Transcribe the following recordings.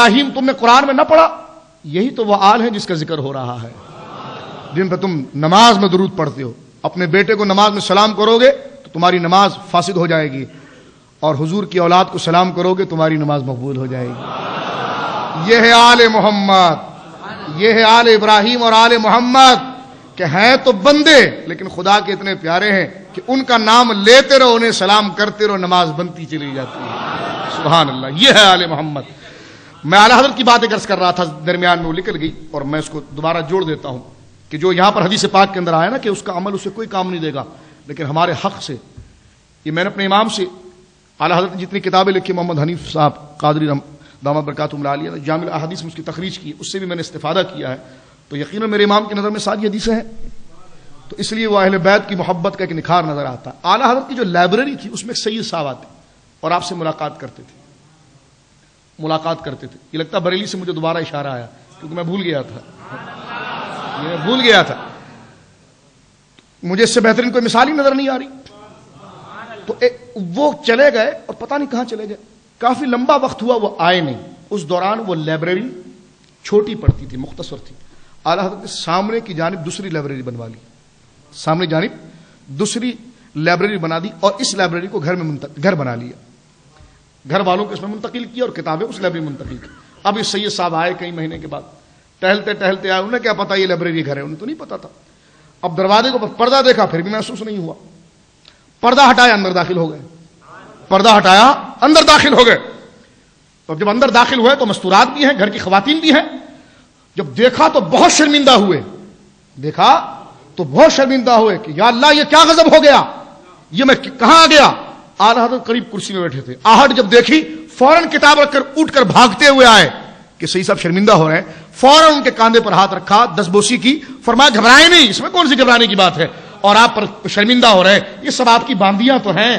ابراہیم تم نے قرآن میں نہ پڑھا، یہی تو وہ آل ہے جس کا ذکر ہو رہا ہے، جن پہ تم نماز میں درود پڑھتے ہو۔ اپنے بیٹے کو نماز میں سلام کرو گے تو تمہاری نماز فاسد ہو جائے گی، اور حضور کی اولاد کو سلام کرو گے تمہاری نماز مقبول ہو جائے گی۔ یہ ہے آل محمد، یہ ہے آل ابراہیم اور آل محمد، کہ ہیں تو بندے لیکن خدا کے اتنے پیارے ہیں کہ ان کا نام لیتے رہو، انہیں سلام کرتے رہو، نماز بنتی چلی جاتی ہے۔ سبحان اللہ، یہ ہے آل محمد۔ میں اعلیٰ حضرت کی باتیں عرض کر رہا تھا، درمیان میں وہ نکل گئی، اور میں اس کو دوبارہ جوڑ دیتا ہوں کہ جو یہاں پر حدیث پاک کے اندر آیا نا کہ اس کا عمل اسے کوئی کام نہیں دے گا، لیکن ہمارے حق سے، یہ میں نے اپنے امام سے، اعلیٰ حضرت نے جتنی کتابیں لکھی، محمد حنیف صاحب قادری دامت برکاتہم العالیہ نے جامع الاحادیث میں اس کی تخریج کی، اس سے بھی میں نے استفادہ کیا ہے، تو یقیناً میرے امام کی نظر میں ساری حدیثیں ہیں، تو اس لیے وہ اہل بیت کی محبت کا ایک نکھار نظر آتا ہے۔ اعلیٰ حضرت کی جو لائبریری تھی اس میں ایک سید صاحب آتے اور آپ سے ملاقات کرتے تھے، یہ لگتا بریلی سے مجھے دوبارہ اشارہ آیا کیونکہ میں بھول گیا تھا، مجھے اس سے بہترین کوئی مثال ہی نظر نہیں آ رہی۔ تو وہ چلے گئے اور پتہ نہیں کہاں چلے گئے، کافی لمبا وقت ہوا وہ آئے نہیں۔ اس دوران وہ لائبریری چھوٹی پڑتی تھی، مختصر تھی، اعلیٰ حضرت نے سامنے کی جانب دوسری لائبریری بنوا لی، سامنے جانب دوسری لائبریری بنا دی، اور اس لائبریری کو گھر بنا لیا، گھر والوں کو اس میں منتقل کیا اور کتابیں اس لائبریری میں منتقل کی۔ اب یہ سید صاحب آئے کئی مہینے کے بعد، ٹہلتے ٹہلتے آئے، انہیں کیا پتا یہ لائبریری گھر ہے، انہیں تو نہیں پتا تھا۔ اب دروازے کو پردہ دیکھا، پھر بھی محسوس نہیں ہوا، پردہ ہٹایا اندر داخل ہو گئے، پردہ ہٹایا اندر داخل ہو گئے۔ تو جب اندر داخل ہوئے تو مستورات بھی ہیں، گھر کی خواتین بھی ہیں، جب دیکھا تو بہت شرمندہ ہوئے، کہ یا اللہ یہ کیا غضب ہو گیا، یہ میں کہاں آ گیا۔ اعلیٰ حضرت قریب کرسی میں بیٹھے تھے، آہٹ جب دیکھی فوراً کتاب رکھ کر اٹھ کر بھاگتے ہوئے آئے کہ سید صاحب شرمندہ ہو رہے ہیں، فوراً ان کے کاندھے پر ہاتھ رکھا، دستبوسی کی، فرمایا گھبرائیں نہیں، اس میں کون سی گھبرانے کی بات ہے، اور آپ پر شرمندہ ہو رہے ہیں، یہ سب آپ کی باندیاں تو ہیں۔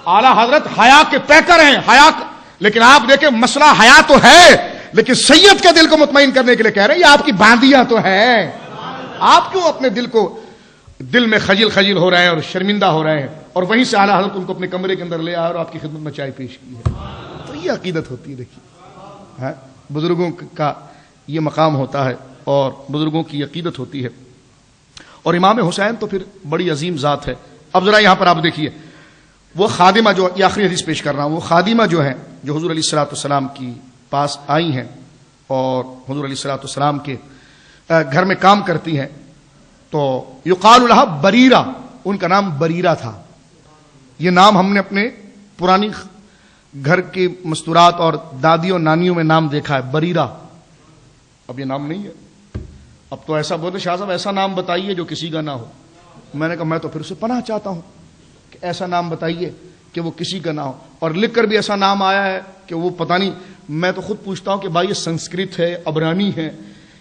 اعلیٰ حضرت حیا کے پیکر ہیں، لیکن آپ دیکھیں مسئلہ حیا تو ہے، لیکن سید کے دل کو مطمئن کرنے کے لیے کہہ رہے ہیں یہ آپ کی باندیاں تو ہیں، آپ کیوں اپنے دل میں خجل ہو رہے ہیں اور شرمندہ ہو رہے ہیں۔ اور وہیں سے اعلیٰ حضرت ان کو اپنے کمرے کے اندر لے آئے اور آپ کی خدمت میں چائے پیش کی ہے۔ تو یہ عقیدت ہوتی ہے، دیکھیے بزرگوں کا یہ مقام ہوتا ہے اور بزرگوں کی عقیدت ہوتی ہے۔ اور امام حسین تو پھر بڑی عظیم ذات ہے۔ اب ذرا یہاں پر آپ دیکھیے، وہ خادمہ جو یہ آخری حدیث پیش کر رہا ہوں، وہ خادمہ جو ہے جو حضور علیہ الصلوۃ والسلام کی پاس آئی ہیں اور حضور علیہ الصلوۃ والسلام کے گھر میں کام کرتی ہیں، تو یقال لها بریرہ، ان کا نام بریرہ تھا۔ یہ نام ہم نے اپنے پرانی گھر کی مستورات اور دادیوں نانیوں میں نام دیکھا ہے، بریرہ۔ اب یہ نام نہیں ہے، اب تو ایسا بولتے شاہ صاحب ایسا نام بتائیے جو کسی کا نہ ہو۔ میں نے کہا میں تو پھر اسے پناہ چاہتا ہوں کہ ایسا نام بتائیے کہ وہ کسی کا نہ ہو، اور لکھ کر بھی ایسا نام آیا ہے کہ وہ پتہ نہیں، میں تو خود پوچھتا ہوں کہ بھائی یہ سنسکرت ہے، عبرانی ہے،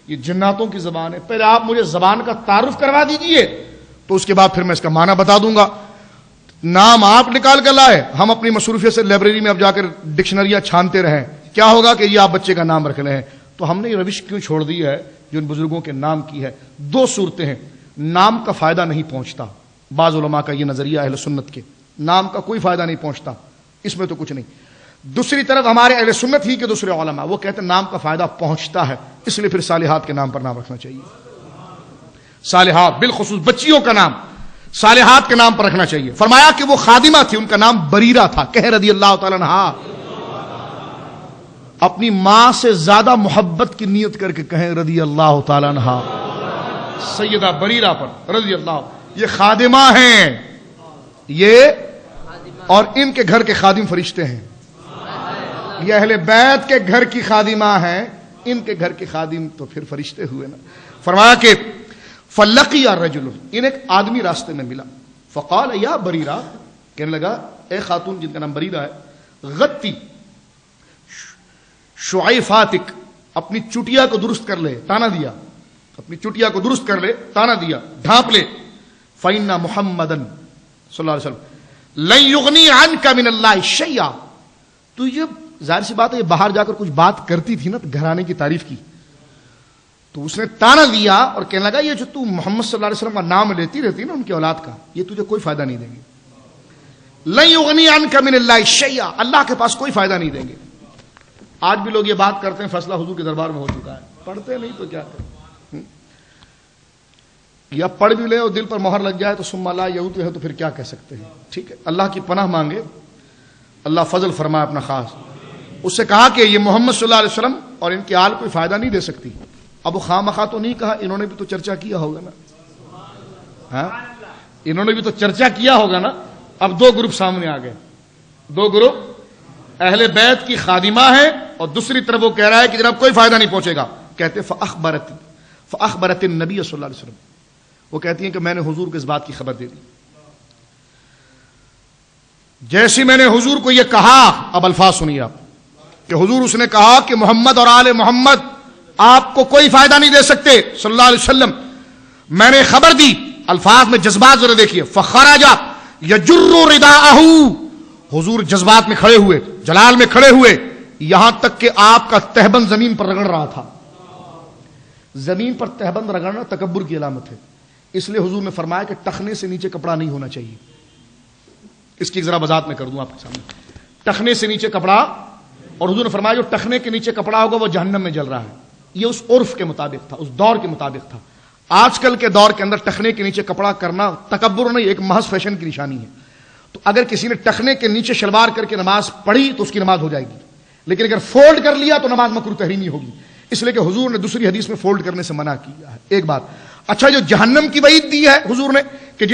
یہ جناتوں کی زبان ہے، پہلے آپ مجھے زبان کا تعارف کروا دیجئے تو اس کے بعد پھر میں اس کا معنی بتا دوں گا۔ نام آپ نکال کر لائے، ہم اپنی مصروفیت سے لائبریری میں اب جا کر ڈکشنریاں چھانتے رہیں، کیا ہوگا کہ یہ آپ بچے کا نام رکھ لے ہیں۔ تو ہم نے یہ روش کیوں چھوڑ دی ہے جو ان بزرگوں کے نام کی ہے؟ دو صورتیں ہیں، نام کا فائدہ نہیں پہنچتا، بعض علماء کا یہ نظریہ اہل سنت کے، نام کا کوئی فائدہ نہیں پہنچتا، اس میں تو کچھ نہیں۔ دوسری طرف ہمارے اہل سنت ہی کے دوسرے علماء وہ کہتے ہیں نام کا فائدہ پہنچتا ہے، اس لیے پھر صالحات کے نام پر نام رکھنا چاہیے، صالحات بالخصوص بچیوں کا نام صالحات کے نام پر رکھنا چاہیے۔ فرمایا کہ وہ خادمہ تھی، ان کا نام بریرہ تھا، کہہ رضی اللہ تعالیٰ عنہا، اپنی ماں سے زیادہ محبت کی نیت کر کے کہیں رضی اللہ تعالیٰ عنہا سیدہ بریرہ پر رضی اللہ۔ یہ خادمہ ہیں، یہ اور ان کے گھر کے خادم فرشتے ہیں، یہ اہل بیت کے گھر کی خادمہ ہیں، ان کے گھر کے خادم تو پھر فرشتے ہوئے نا۔ فرمایا کہ فلقی الرجل، ان ایک آدمی راستے میں ملا، فقال یا بریرہ، کہنے لگا اے خاتون جن کا نام بریرہ ہے، غتی شعیفاتک، اپنی چٹیا کو درست کر لے، تانا دیا، اپنی چٹیا کو درست کر لے، تانا دیا، ڈھانپ لے، فإن محمدًا صلی اللہ علیہ وسلم لن یغنی عنک من اللہ شیئا۔ تو یہ ظاہر سی بات ہے، یہ باہر جا کر کچھ بات کرتی تھی نا گھرانے کی تعریف کی، تو اس نے تانا دیا اور کہنے لگا یہ جو تو محمد صلی اللہ علیہ وسلم کا نام لیتی رہتی نا ان کی اولاد کا، یہ تجھے کوئی فائدہ نہیں دیں گے، لن یغنی عنک من اللہ شیئا، اللہ کے پاس کوئی فائدہ نہیں دیں گے۔ آج بھی لوگ یہ بات کرتے ہیں فیصلہ حضور کے دربار میں ہو چکا ہے، پڑھتے نہیں تو کیا کریں، یا پڑھ بھی لے اور دل پر مہر لگ جائے تو ثم لا یعود ہے تو پھر کیا کہہ سکتے ہیں. ٹھیک ہے، اللہ کی پناہ مانگے، اللہ فضل فرمائے اپنا خاص. اس سے کہا کہ یہ محمد صلی اللہ علیہ وسلم اور ان کی آل کوئی فائدہ نہیں دے سکتی. اب وہ خواہ مخواہ تو نہیں کہا، انہوں نے بھی تو چرچا کیا ہوگا نا، ہاں انہوں نے بھی تو چرچا کیا ہوگا نا. اب دو گروپ سامنے آ گئے، دو گروپ اہل بیت کی خادمہ ہیں اور دوسری طرف وہ کہہ رہا ہے کہ جناب کوئی فائدہ نہیں پہنچے گا. کہتے فاخبرت النبی صلی اللہ علیہ وسلم، وہ کہتی ہیں کہ میں نے حضور کو اس بات کی خبر دے دی. جیسی میں نے حضور کو یہ کہا، اب الفاظ سنیے آپ، کہ حضور اس نے کہا کہ محمد اور آل محمد آپ کو کوئی فائدہ نہیں دے سکتے صلی اللہ علیہ وسلم، میں نے خبر دی. الفاظ میں جذبات ذرا دیکھیے. فخرج یجر رداءہ، حضور جذبات میں کھڑے ہوئے، جلال میں کھڑے ہوئے، یہاں تک کہ آپ کا تہبند زمین پر رگڑ رہا تھا. زمین پر تہبند رگڑنا تکبر کی علامت ہے، اس لیے حضور نے فرمایا کہ ٹخنے سے نیچے کپڑا نہیں ہونا چاہیے. اس کی ذرا وضاحت میں کر دوں آپ کے سامنے. ٹخنے سے نیچے کپڑا، اور حضور نے فرمایا جو ٹخنے کے نیچے کپڑا ہوگا وہ جہنم میں جل رہا ہے. یہ اس عرف کے مطابق تھا، اس دور کے مطابق تھا. آج کل کے دور کے اندر ٹخنے کے نیچے کپڑا کرنا تکبر نہیں، ایک محض فیشن کی نشانی ہے. تو اگر کسی نے ٹخنے کے نیچے شلوار کر کے نماز پڑھی تو اس کی نماز ہو جائے گی، لیکن اگر فولڈ کر لیا تو نماز مکروہ تحریمی ہوگی، اس لیے کہ حضور نے دوسری حدیث میں فولڈ کرنے سے منع کیا ہے. ایک بات. اچھا، جو جہنم کی وعید دی ہے حضور نے کہ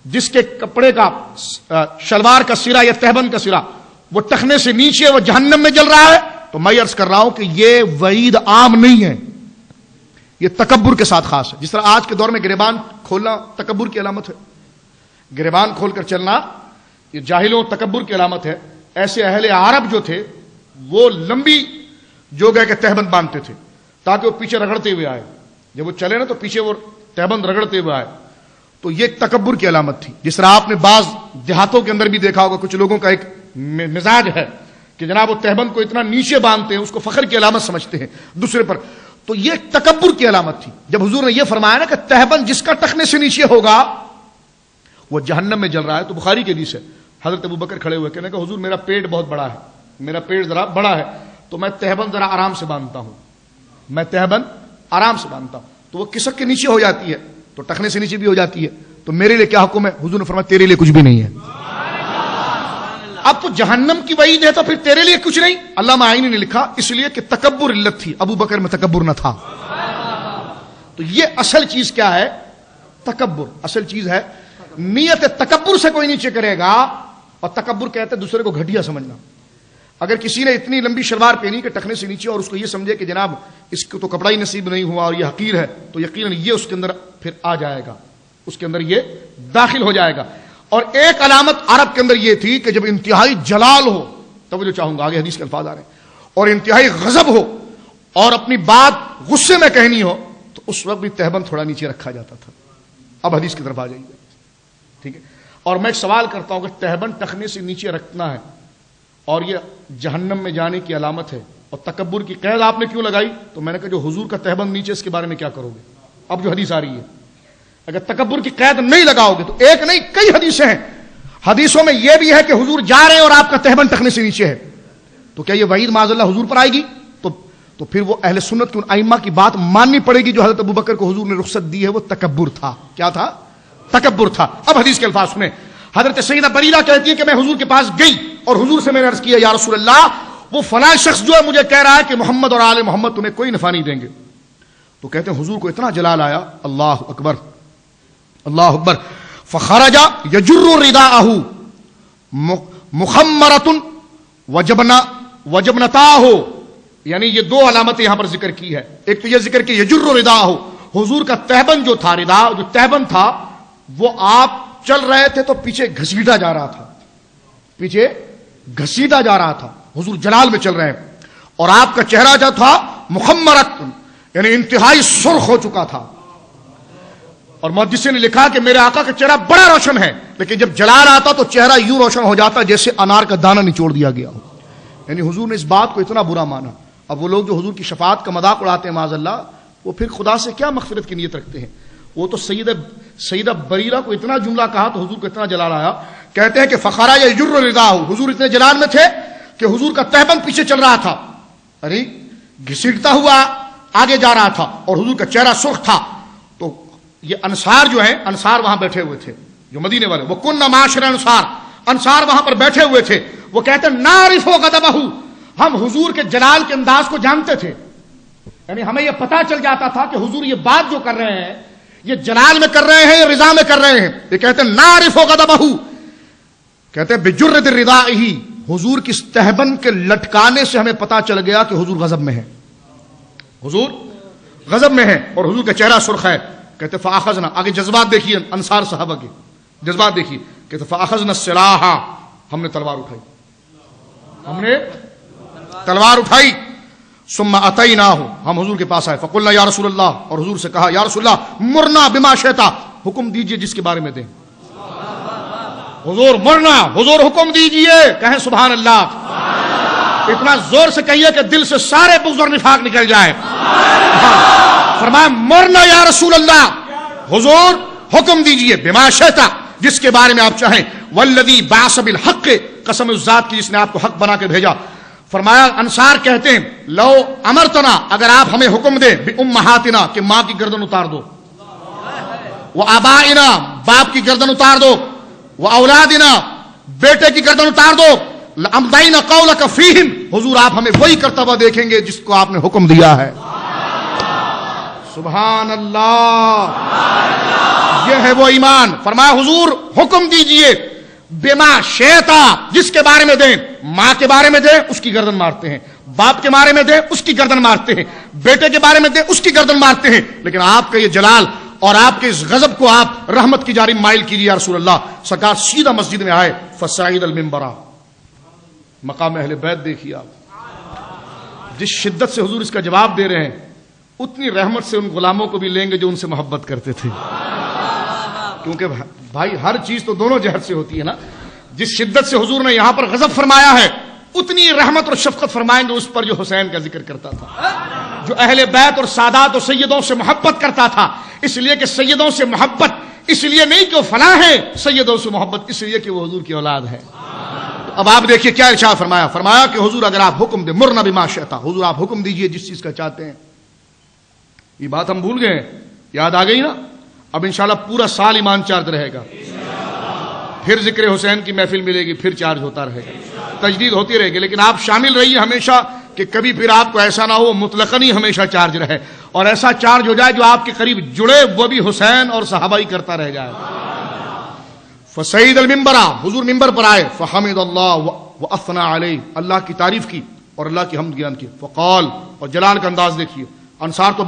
جس کے کپڑے کا شلوار کا سرا یا تہبند کا سرا وہ ٹخنے سے نیچے وہ جہنم میں جل رہا ہے، تو میں عرض کر رہا ہوں کہ یہ وعید عام نہیں ہے، یہ تکبر کے ساتھ خاص ہے. جس طرح آج کے دور میں گریبان کھولنا تکبر کی علامت ہے، گریبان کھول کر چلنا یہ جاہلوں تکبر کی علامت ہے، ایسے اہل عرب جو تھے وہ لمبی جو گئے کہ تہبند باندھتے تھے تاکہ وہ پیچھے رگڑتے ہوئے آئے. جب وہ چلے نا تو پیچھے وہ تہبند رگڑتے ہوئے آئے، تو یہ تکبر کی علامت تھی. جس طرح آپ نے بعض دیہاتوں کے اندر بھی دیکھا ہوگا کچھ لوگوں کا ایک مزاج ہے کہ جناب وہ تہبند کو اتنا نیچے باندھتے ہیں، اس کو فخر کی علامت سمجھتے ہیں دوسرے پر، تو یہ تکبر کی علامت تھی. جب حضور نے یہ فرمایا نا کہ تہبند جس کا ٹخنے سے نیچے ہوگا وہ جہنم میں جل رہا ہے، تو بخاری کے حدیث ہے، حضرت ابوبکر کھڑے ہوئے کہنے کہ حضور میرا پیٹ بہت بڑا ہے، میرا پیٹ ذرا بڑا ہے، تو میں تہبند ذرا آرام سے باندھتا ہوں، میں تہبند آرام سے باندھتا ہوں. تو وہ کسک کے نیچے ہو جاتی ہے تو ٹخنے سے نیچے بھی ہو جاتی ہے، تو میرے لیے کیا حکم ہے؟ حضور نے فرمایا تیرے لیے کچھ بھی نہیں ہے. اب تو جہنم کی وعید ہے تو پھر تیرے لیے کچھ نہیں. علامہ آئینی نے لکھا اس لیے کہ تکبر علت تھی، ابو بکر میں تکبر نہ تھا. تو یہ اصل چیز کیا ہے؟ تکبر. اصل چیز ہے نیت تکبر سے کوئی نیچے کرے گا، اور تکبر کہتے ہیں دوسرے کو گھٹیا سمجھنا. اگر کسی نے اتنی لمبی شلوار پہنی کہ ٹخنے سے نیچے اور اس کو یہ سمجھے کہ جناب اس کو تو کپڑا ہی نصیب نہیں ہوا اور یہ حقیر ہے، تو یقیناً یہ اس کے اندر پھر آ جائے گا، اس کے اندر یہ داخل ہو جائے گا. اور ایک علامت عرب کے اندر یہ تھی کہ جب انتہائی جلال ہو، توجہ چاہوں گا آگے حدیث کے الفاظ آ رہے ہیں، اور انتہائی غضب ہو اور اپنی بات غصے میں کہنی ہو تو اس وقت بھی تہبند تھوڑا نیچے رکھا جاتا تھا. اب حدیث کی طرف آ جائیے، ٹھیک ہے. اور میں ایک سوال کرتا ہوں کہ تہبند ٹخنے سے نیچے رکھنا ہے اور یہ جہنم میں جانے کی علامت ہے، اور تکبر کی قید آپ نے کیوں لگائی؟ تو میں نے کہا جو حضور کا تہبند نیچے، اس کے بارے میں کیا کرو گے؟ اب جو حدیث آ رہی ہے، اگر تکبر کی قید نہیں لگاؤ گے تو ایک نہیں کئی حدیثیں ہیں، حدیثوں میں یہ بھی ہے کہ حضور جا رہے ہیں اور آپ کا تہبند ٹخنے سے نیچے ہے، تو کیا یہ وعید معاذ اللہ حضور پر آئے گی؟ تو پھر وہ اہل سنت کی ان ائمہ کی بات ماننی پڑے گی جو حضرت ابوبکر کو حضور نے رخصت دی ہے، وہ تکبر تھا. کیا تھا؟ تکبر تھا. اب حدیث کے الفاظ سنیں. حضرت سیدہ بریرہ کہتی ہے کہ میں حضور کے پاس گئی اور حضور سے میں نے عرض کیا یا رسول اللہ وہ فلاں شخص جو ہے مجھے کہہ رہا ہے کہ محمد اور آل محمد تمہیں کوئی نفع نہیں دیں گے. تو کہتے ہیں حضور کو اتنا جلال آیا، اللہ اکبر اللہ اکبر، فخرج یجر رداءہ مخمرۃ وجبنتاہ، یعنی یہ دو علامتیں یہاں پر ذکر کی ہے. ایک تو یہ ذکر کہ یجر رداءہ، حضور کا تہبند جو تھا، ردا جو تہبند تھا وہ آپ چل رہے تھے تو پیچھے گھسیٹا جا رہا تھا، پیچھے گھسیٹا جا رہا تھا. حضور جلال میں چل رہے ہیں اور آپ کا چہرہ جو تھا مخمرت، یعنی انتہائی سرخ ہو چکا تھا. اور محدثین نے لکھا کہ میرے آقا کا چہرہ بڑا روشن ہے، لیکن جب جلال آتا تو چہرہ یوں روشن ہو جاتا جیسے انار کا دانہ نچوڑ دیا گیا ہو. یعنی حضور نے اس بات کو اتنا برا مانا. اب وہ لوگ جو حضور کی شفاعت کا مذاق اڑاتے ہیں معاذ اللہ، وہ پھر خدا سے کیا مغفرت کی نیت رکھتے ہیں؟ وہ تو سیدہ بریرہ کو اتنا جملہ کہا تو حضور کو اتنا جلال آیا. کہتے ہیں کہ فخرج یجر رداءہ، حضور اتنے جلال میں تھے کہ حضور کا تہبند پیچھے چل رہا تھا، ارے گھسیٹتا ہوا آگے جا رہا تھا اور حضور کا چہرہ سرخ تھا. تو یہ انصار جو ہیں، انصار وہاں بیٹھے ہوئے تھے جو مدینے والے، وہ کننا معاشر انصار، انصار وہاں پر بیٹھے ہوئے تھے. وہ کہتے ہیں نعرف غضبہ، ہم حضور کے جلال کے انداز کو جانتے تھے، یعنی ہمیں یہ پتا چل جاتا تھا کہ حضور یہ بات جو کر رہے ہیں یہ جلال میں کر رہے ہیں یا رضا میں کر رہے ہیں. یہ کہتے ہیں نعرف غضبہ، کہتے ہیں بجرد ردائہ، حضور کی تہبند کے لٹکانے سے ہمیں پتا چل گیا کہ حضور غضب میں ہے، حضور غضب میں ہے اور حضور کا چہرہ سرخ ہے. کہتے فاخذنا، آگے جذبات دیکھیے انصار صحابہ کے جذبات دیکھیے. کہتے فاخذنا السلاح، ہم نے تلوار اٹھائی، ہم نے تلوار اٹھائی. ثم اتیناہ، ہم حضور کے پاس آئے. فقلنا یا رسول اللہ، اور حضور سے کہا یا رسول اللہ مرنا بما شئتا، حکم دیجئے جس کے بارے میں دیں. حضور مرنا، حضور حکم دیجئے، کہیں سبحان اللہ، اتنا زور سے کہیے کہ دل سے سارے بغض اور نفاق نکل جائے. فرمایا مرنا یا رسول اللہ، حضور حکم دیجئے بما شئتا، جس کے بارے میں آپ چاہیں. والذی بعث بالحق، قسم اس ذات کی جس نے آپ کو حق بنا کے بھیجا. فرمایا انصار کہتے ہیں لو امرتنا، اگر آپ ہمیں حکم دیں بامہاتنا، کہ ماں کی گردن اتار دو، وآبائنا، باپ کی گردن اتار دو، واولادنا، بیٹے کی گردن اتار دو، لامضینا قولک فیہم، حضور آپ ہمیں وہی کرتا ہوا دیکھیں گے جس کو آپ نے حکم دیا ہے. سبحان اللہ، یہ ہے وہ ایمان. فرمایا حضور حکم دیجئے بما شئتا، جس کے بارے میں دیں. ماں کے بارے میں دیں اس کی گردن مارتے ہیں، باپ کے بارے میں دیں اس کی گردن مارتے ہیں، بیٹے کے بارے میں دیں اس کی گردن مارتے ہیں. لیکن آپ کا یہ جلال اور آپ کے اس غضب کو آپ رحمت کی جانب مائل کیجیے یا رسول اللہ. سرکار سیدھا مسجد میں آئے. فصعد المنبر، مقام اہل بیت دیکھیے آپ، جس شدت سے حضور اس کا جواب دے رہے ہیں اتنی رحمت سے ان غلاموں کو بھی لیں گے جو ان سے محبت کرتے تھے. کیونکہ بھائی ہر چیز تو دونوں جہت سے ہوتی ہے نا. جس شدت سے حضور نے یہاں پر غضب فرمایا ہے اتنی رحمت اور شفقت فرمائیں گے اس پر جو حسین کا ذکر کرتا تھا، جو اہل بیت اور سادات اور سیدوں سے محبت کرتا تھا. اس لیے کہ سیدوں سے محبت اس لیے نہیں کہ وہ فلاں ہے، سیدوں سے محبت اس لیے کہ وہ حضور کی اولاد ہے. اب آپ دیکھیے کیا ارشاد فرمایا. فرمایا کہ حضور اگر آپ حکم دیں مرنا بما شئتا، حضور آپ حکم دیجئے جس چیز کا چاہتے ہیں. یہ بات ہم بھول گئے، یاد آ گئی نا. اب انشاءاللہ پورا سال ایمان چارج رہے گا، پھر ذکر حسین کی محفل ملے گی، پھر چارج ہوتا رہے گا، تجدید ہوتی رہے گی. لیکن آپ شامل رہیے ہمیشہ کہ کبھی پھر آپ کو ایسا نہ ہو مطلقاً ہی ہمیشہ چارج رہے، اور ایسا چارج ہو جائے جو آپ کے قریب جڑے وہ بھی حسین اور صحابہ ہی کرتا رہ جائے. فصعد المنبر، حضور ممبر پر آئے. فحمد اللہ واثنى علیہ، اللہ کی تعریف کی اور اللہ کی حمد بیان کی. فقال، اور جلال کا انداز دیکھیے، انصار تو